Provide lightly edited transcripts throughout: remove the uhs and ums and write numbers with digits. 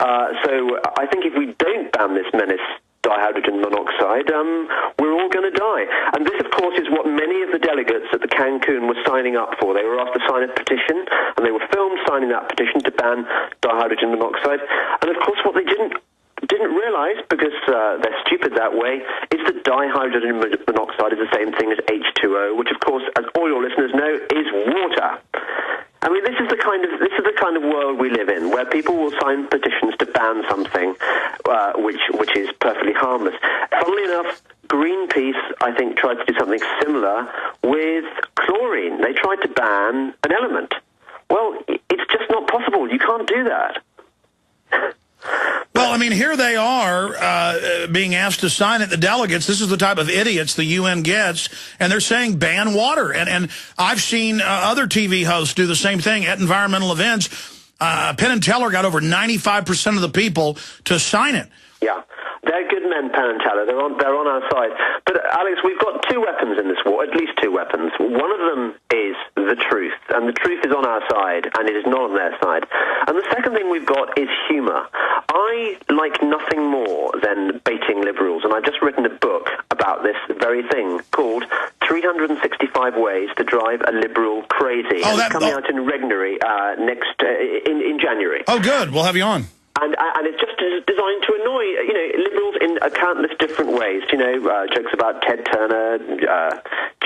So I think if we don't ban this menace, dihydrogen monoxide, we're all going to die. And this, of course, is what many of the delegates at the Cancun were signing up for. They were asked to sign a petition, and they were filmed signing that petition to ban dihydrogen monoxide. And, of course, what they didn't realize, because they're stupid that way, is that dihydrogen monoxide is the same thing as H2O, which, of course, as all your listeners know, is water. I mean, this is the kind of world we live in, where people will sign petitions to ban something which is perfectly harmless. Funnily enough, Greenpeace, I think, tried to do something similar with chlorine. They tried to ban an element. Well, it's just not possible. You can't do that. Well, I mean, here they are being asked to sign it, the delegates. This is the type of idiots the UN gets, and they're saying ban water. And I've seen other TV hosts do the same thing at environmental events. Penn and Teller got over 95% of the people to sign it. Yeah. They're good men, Penn and Teller. They're on our side. But, Alex, we've got two weapons in this war, at least two weapons. One of them is the truth, and the truth is on our side, and it is not on their side. And the second thing we've got is humor. I like nothing more than baiting liberals, and I've just written a book about this very thing called 365 Ways to Drive a Liberal Crazy. Oh, it's coming out in Regnery in January. Oh, good. We'll have you on. And it's just designed to annoy, liberals in countless different ways. Jokes about Ted Turner,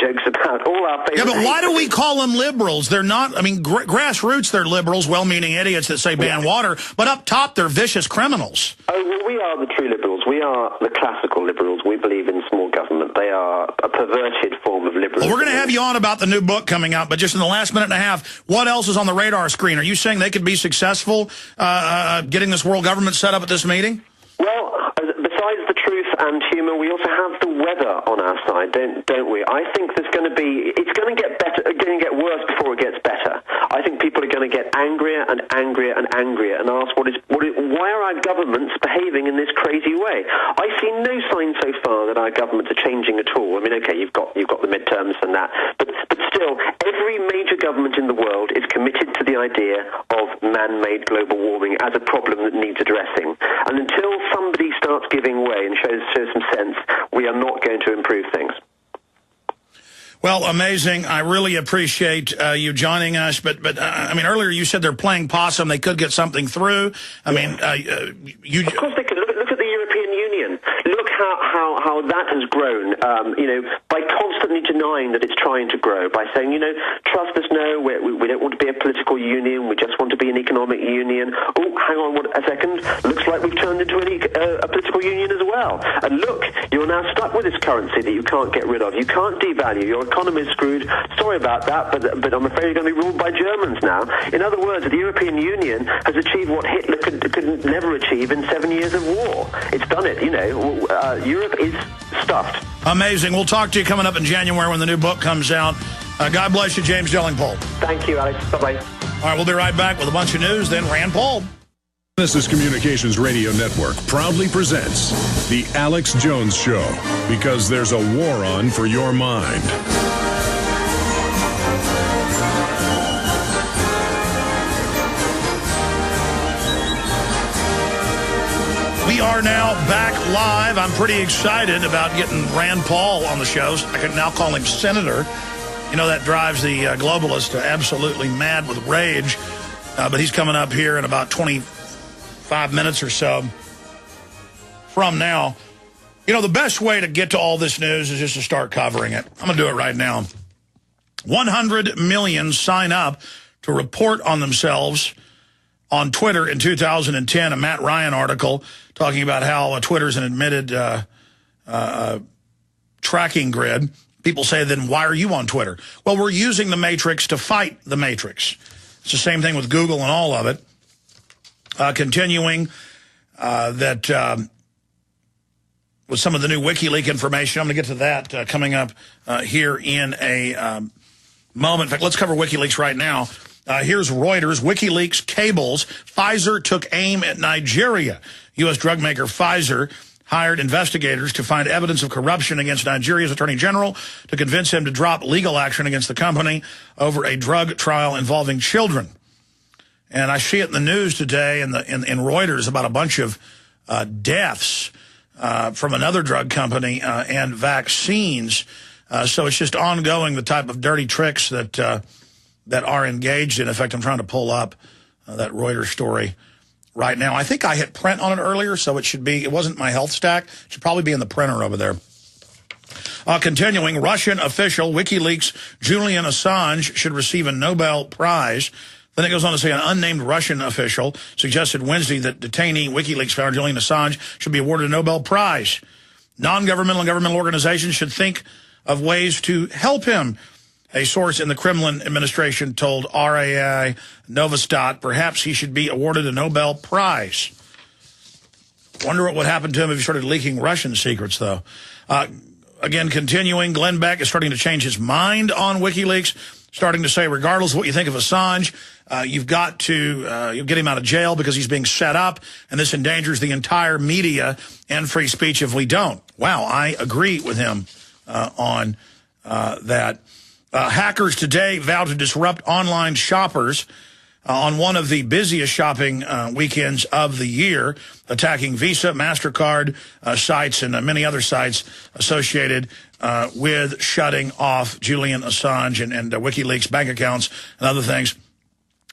jokes about all our favorite... Yeah, but why do we call them liberals? They're not, I mean, grassroots, they're liberals, well-meaning idiots that say ban water, but up top, they're vicious criminals. Oh, well, we are the true liberals. We are the classical liberals. We believe in small government. They are a perverted form of liberalism. Well, we're going to have you on about the new book coming out, but just in the last minute and a half, what else is on the radar screen? Are you saying they could be successful getting this world government set up at this meeting? Well, besides the truth and humour, we also have the weather on our side, don't we? I think it's going to get better, going to get worse before it gets better. I think people are going to get angrier and angrier and angrier and ask, why are our governments behaving in this crazy way? I see no sign so far that our governments are changing at all. I mean, okay, you've got the midterms and that, but still, every major government in the world is committed to the idea of man-made global warming as a problem that needs addressing. And until somebody starts giving way and shows some sense, we are not going to improve things. Well, amazing. I really appreciate you joining us. But I mean, earlier you said they're playing possum. They could get something through. I mean, Of course they could. Look at the European Union. Look how that has grown, by constantly denying that it's trying to grow, by saying, trust us, no, we don't want to be a political union, we just want to be an economic union. Oh, hang on a second, looks like we've turned into a political union as well. And look, you're now stuck with this currency that you can't get rid of. You can't devalue. Your economy is screwed. Sorry about that, but I'm afraid you're going to be ruled by Germans now. In other words, the European Union has achieved what Hitler could never achieve in 7 years of war. It's done it, Europe is stuffed. Amazing. We'll talk to you coming up in January when the new book comes out. God bless you, James Delingpole. Thank you, Alex. Bye-bye. All right, we'll be right back with a bunch of news, then Rand Paul. Genesis Communications Radio Network proudly presents The Alex Jones Show, because there's a war on for your mind. We are now back live. I'm pretty excited about getting Rand Paul on the show. I can now call him Senator. That drives the globalists absolutely mad with rage. But he's coming up here in about 25 minutes or so from now. The best way to get to all this news is just to start covering it. I'm going to do it right now. 100 million sign up to report on themselves on Twitter in 2010, a Matt Ryan article talking about how Twitter's an admitted tracking grid. People say, then why are you on Twitter? Well, we're using the Matrix to fight the Matrix. It's the same thing with Google and all of it. Continuing that with some of the new WikiLeaks information. I'm going to get to that coming up here in a moment. In fact, let's cover WikiLeaks right now. Here's Reuters. WikiLeaks cables. Pfizer took aim at Nigeria. U.S. drug maker Pfizer hired investigators to find evidence of corruption against Nigeria's attorney general to convince him to drop legal action against the company over a drug trial involving children. And I see it in the news today in Reuters about a bunch of deaths from another drug company and vaccines. So it's just ongoing, the type of dirty tricks that are engaged in. In fact, I'm trying to pull up that Reuters story right now. I think I hit print on it earlier, so it wasn't my health stack. It should probably be in the printer over there. Continuing, Russian official WikiLeaks Julian Assange should receive a Nobel Prize. Then it goes on to say an unnamed Russian official suggested Wednesday that detainee WikiLeaks founder Julian Assange should be awarded a Nobel Prize. Non-governmental and governmental organizations should think of ways to help him. A source in the Kremlin administration told RAI Novostat perhaps he should be awarded a Nobel Prize. Wonder what would happen to him if he started leaking Russian secrets, though. Again, continuing, Glenn Beck is starting to change his mind on WikiLeaks, starting to say, regardless of what you think of Assange, you've got to get him out of jail because he's being set up, and this endangers the entire media and free speech if we don't. Wow, I agree with him on that. Hackers today vowed to disrupt online shoppers on one of the busiest shopping weekends of the year, attacking Visa, MasterCard sites and many other sites associated with shutting off Julian Assange and WikiLeaks bank accounts and other things.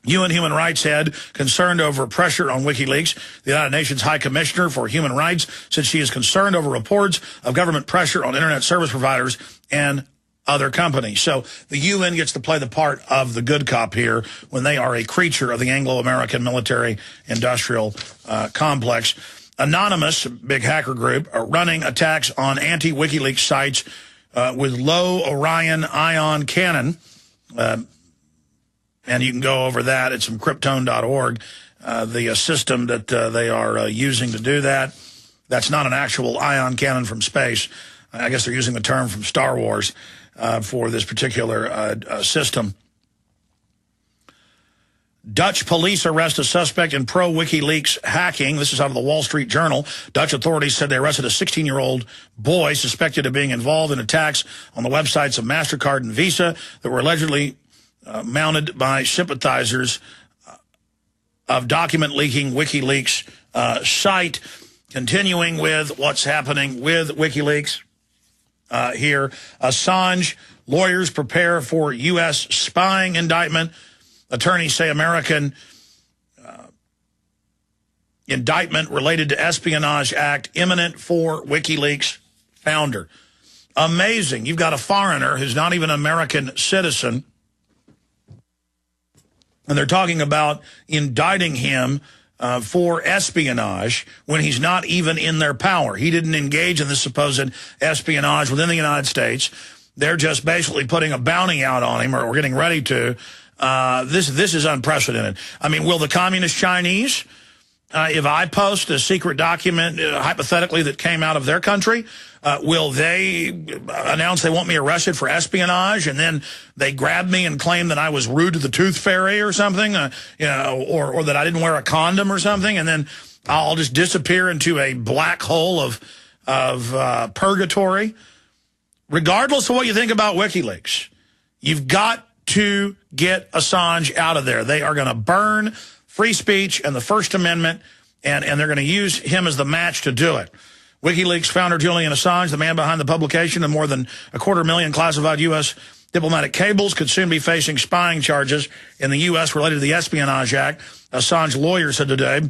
UN Human Rights Head concerned over pressure on WikiLeaks. The United Nations High Commissioner for Human Rights said she is concerned over reports of government pressure on internet service providers and other companies. So the UN gets to play the part of the good cop here when they are a creature of the Anglo-American military-industrial complex. Anonymous, big hacker group, are running attacks on anti-WikiLeaks sites with low Orion ion cannon. And you can go over that. It's from Kryptone.org, the system that they are using to do that. That's not an actual ion cannon from space. I guess they're using the term from Star Wars for this particular system. Dutch police arrest a suspect in pro-WikiLeaks hacking. This is out of the Wall Street Journal. Dutch authorities said they arrested a 16-year-old boy suspected of being involved in attacks on the websites of MasterCard and Visa that were allegedly mounted by sympathizers of document-leaking WikiLeaks site. Continuing with what's happening with WikiLeaks here. Assange, lawyers prepare for U.S. spying indictment. Attorneys say American indictment related to Espionage Act imminent for WikiLeaks founder. Amazing. You've got a foreigner who's not even an American citizen, and they're talking about indicting him for espionage when he's not even in their power. He didn't engage in this supposed espionage within the United States. They're just basically putting a bounty out on him, or we're getting ready to. This is unprecedented. I mean, will the communist Chinese, if I post a secret document, hypothetically, that came out of their country, will they announce they want me arrested for espionage, and then they grab me and claim that I was rude to the tooth fairy or something, or that I didn't wear a condom or something, and then I'll just disappear into a black hole of purgatory? Regardless of what you think about WikiLeaks, you've got to get Assange out of there. They are going to burn free speech and the First Amendment, and they're going to use him as the match to do it. WikiLeaks founder Julian Assange, the man behind the publication of more than 250,000 classified U.S. diplomatic cables, could soon be facing spying charges in the U.S. related to the Espionage Act. Assange lawyers said today,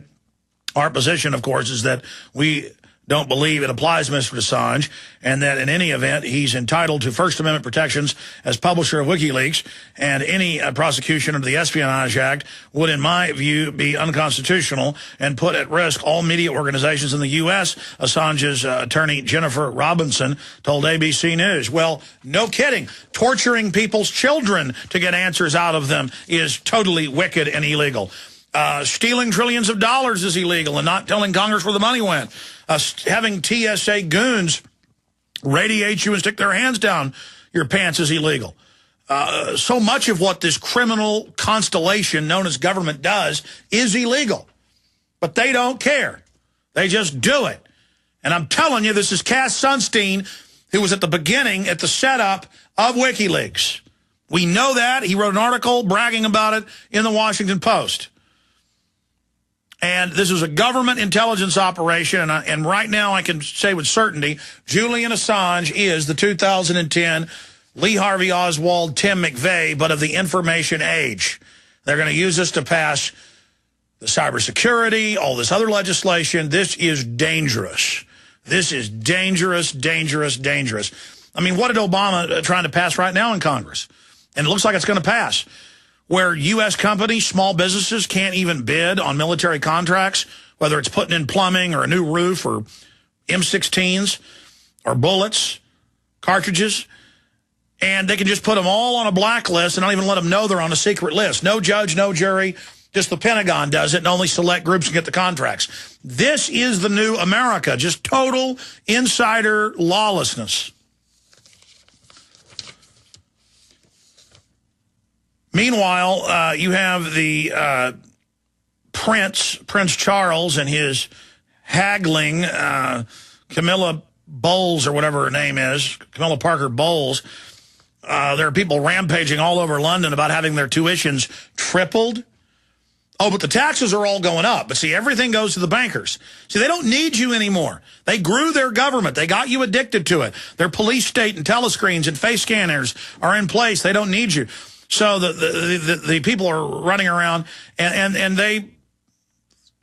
our position, of course, is that we don't believe it applies to Mr. Assange, and that in any event, he's entitled to First Amendment protections as publisher of WikiLeaks, and any prosecution under the Espionage Act would, in my view, be unconstitutional and put at risk all media organizations in the U.S., Assange's attorney Jennifer Robinson told ABC News. Well, no kidding. Torturing people's children to get answers out of them is totally wicked and illegal. Stealing trillions of dollars is illegal and not telling Congress where the money went. Having TSA goons radiate you and stick their hands down your pants is illegal. So much of what this criminal constellation known as government does is illegal. But they don't care. They just do it. And I'm telling you, this is Cass Sunstein, who was at the beginning, at the setup of WikiLeaks. We know that. He wrote an article bragging about it in the Washington Post. And this is a government intelligence operation, and right now I can say with certainty, Julian Assange is the 2010 Lee Harvey Oswald, Tim McVeigh, but of the information age. They're going to use this to pass the cybersecurity, all this other legislation. This is dangerous. This is dangerous, dangerous, dangerous. I mean, what did Obama trying to pass right now in Congress? And it looks like it's going to pass, where U.S. companies, small businesses can't even bid on military contracts, whether it's putting in plumbing or a new roof or M16s or bullets, cartridges, and they can just put them all on a blacklist and not even let them know they're on a secret list. No judge, no jury, just the Pentagon does it, and only select groups can get the contracts. This is the new America, just total insider lawlessness. Meanwhile, you have the Prince Charles and his haggling, Camilla Bowles, or whatever her name is, Camilla Parker Bowles. There are people rampaging all over London about having their tuitions tripled. Oh, but the taxes are all going up. But see, everything goes to the bankers. See, they don't need you anymore. They grew their government. They got you addicted to it. Their police state and telescreens and face scanners are in place. They don't need you. So the people are running around, and they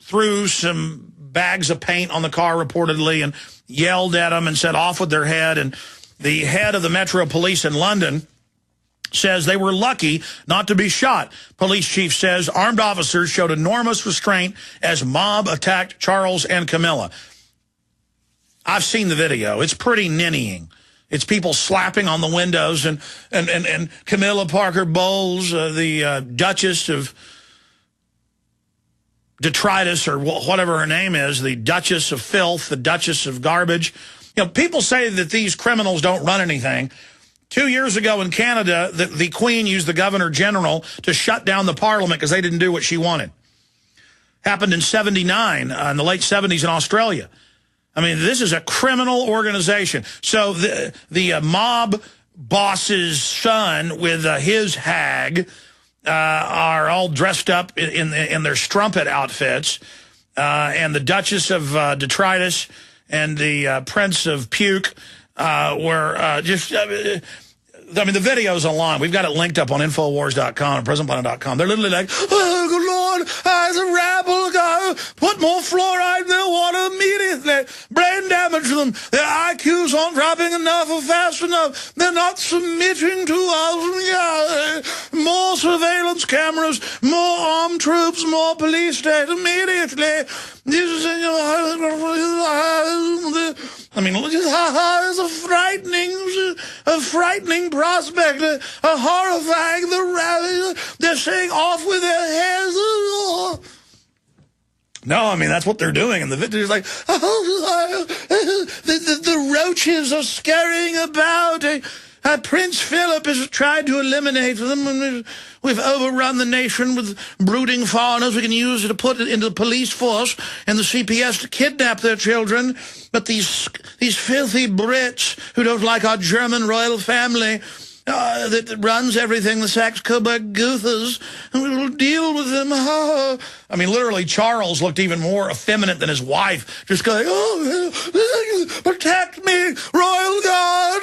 threw some bags of paint on the car reportedly and yelled at them and said off with their head. And the head of the Metro Police in London says they were lucky not to be shot. Police chief says armed officers showed enormous restraint as mob attacked Charles and Camilla. I've seen the video. It's pretty ninnying. It's people slapping on the windows, and Camilla Parker Bowles, the Duchess of Detritus, or whatever her name is, the Duchess of Filth, the Duchess of Garbage. You know, people say that these criminals don't run anything. 2 years ago in Canada, the Queen used the Governor General to shut down the Parliament because they didn't do what she wanted. Happened in '79, in the late 70s in Australia. I mean, this is a criminal organization. So the mob boss's son with his hag are all dressed up in their strumpet outfits, and the Duchess of Detritus and the Prince of Puke were just... I mean, the video's online. We've got it linked up on Infowars.com and PresentPlanet.com. They're literally like, oh, good Lord, as a rabble go, put more fluoride in their water immediately. Brain damage to them. Their IQs aren't dropping enough or fast enough. They're not submitting to us. Yeah. More surveillance cameras, more armed troops, more police state immediately. I mean, it's a frightening prospect, a horrifying. They're saying off with their heads. No, I mean, that's what they're doing. And the video's like, the roaches are scurrying about. Prince Philip has tried to eliminate them. We've overrun the nation with brooding foreigners we can use to put it into the police force and the CPS to kidnap their children. But these filthy Brits who don't like our German royal family that runs everything, the Saxe-Coburg-Goethers, and we will deal with them. Oh. I mean, literally, Charles looked even more effeminate than his wife, just going, oh, protect me, royal guard.